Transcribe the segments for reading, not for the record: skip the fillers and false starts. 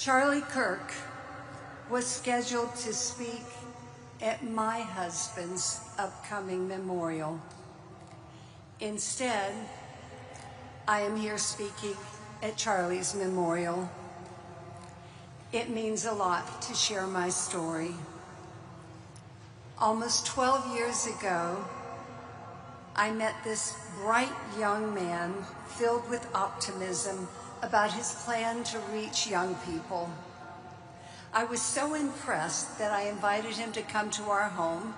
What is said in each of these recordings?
Charlie Kirk was scheduled to speak at my husband's upcoming memorial. Instead, I am here speaking at Charlie's memorial. It means a lot to share my story. Almost 12 years ago, I met this bright young man filled with optimism about his plan to reach young people. I was so impressed that I invited him to come to our home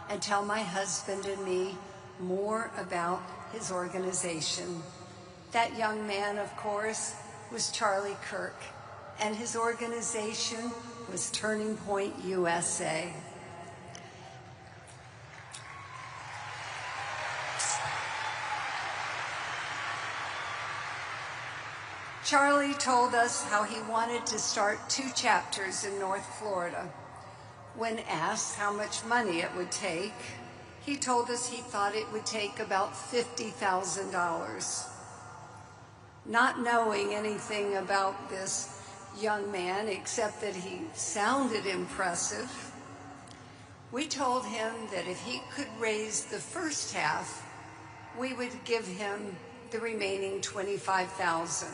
and tell my husband and me more about his organization. That young man, of course, was Charlie Kirk, and his organization was Turning Point USA. Charlie told us how he wanted to start 2 chapters in North Florida. When asked how much money it would take, he told us he thought it would take about $50,000. Not knowing anything about this young man except that he sounded impressive, we told him that if he could raise the first half, we would give him the remaining $25,000.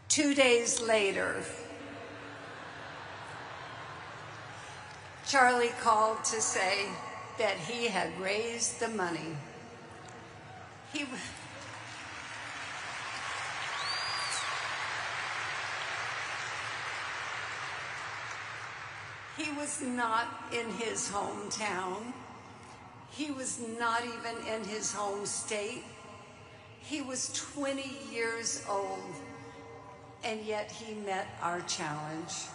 2 days later, Charlie called to say that he had raised the money. He was not in his hometown. He was not even in his home state. He was 20 years old, and yet he met our challenge.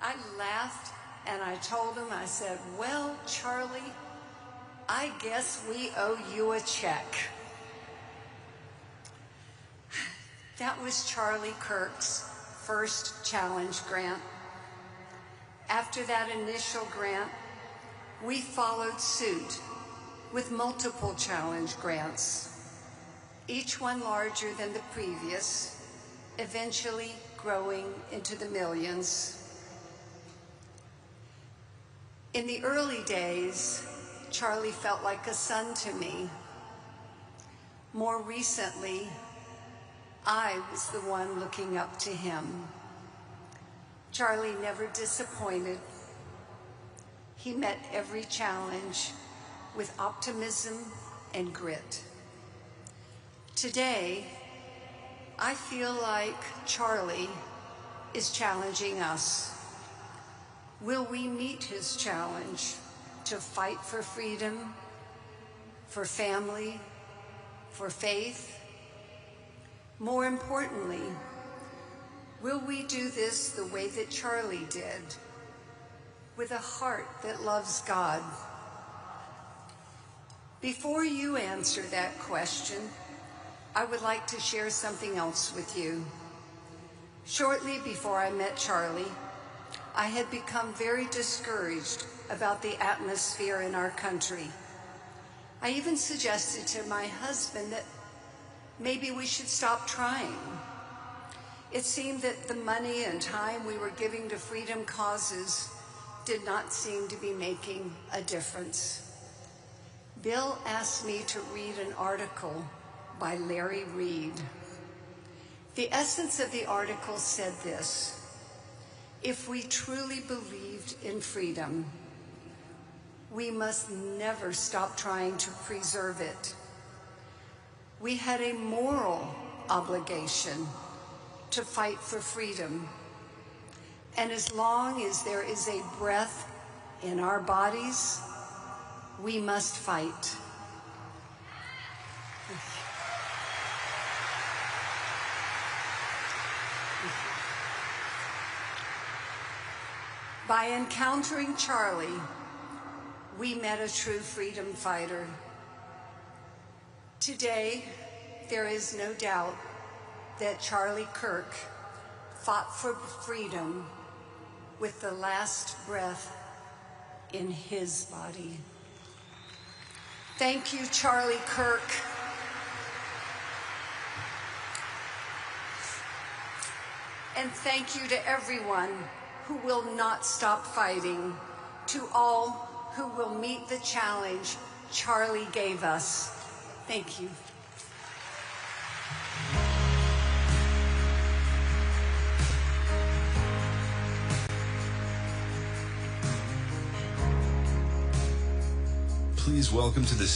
I laughed and I told him, I said, "Well, Charlie, I guess we owe you a check." That was Charlie Kirk's first challenge grant. After that initial grant, we followed suit with multiple challenge grants, each one larger than the previous, eventually growing into the millions. In the early days, Charlie felt like a son to me. More recently, I was the one looking up to him. Charlie never disappointed. He met every challenge with optimism and grit. Today, I feel like Charlie is challenging us. Will we meet his challenge to fight for freedom, for family, for faith? More importantly, will we do this the way that Charlie did, with a heart that loves God? Before you answer that question, I would like to share something else with you. Shortly before I met Charlie, I had become very discouraged about the atmosphere in our country. I even suggested to my husband that maybe we should stop trying. It seemed that the money and time we were giving to freedom causes did not seem to be making a difference. Bill asked me to read an article by Larry Reed. The essence of the article said this: if we truly believed in freedom, we must never stop trying to preserve it. We had a moral obligation to fight for freedom. And as long as there is a breath in our bodies, we must fight. By encountering Charlie, we met a true freedom fighter. Today, there is no doubt that Charlie Kirk fought for freedom with the last breath in his body. Thank you, Charlie Kirk. And thank you to everyone who will not stop fighting, to all who will meet the challenge Charlie gave us. Thank you. Please welcome to the stage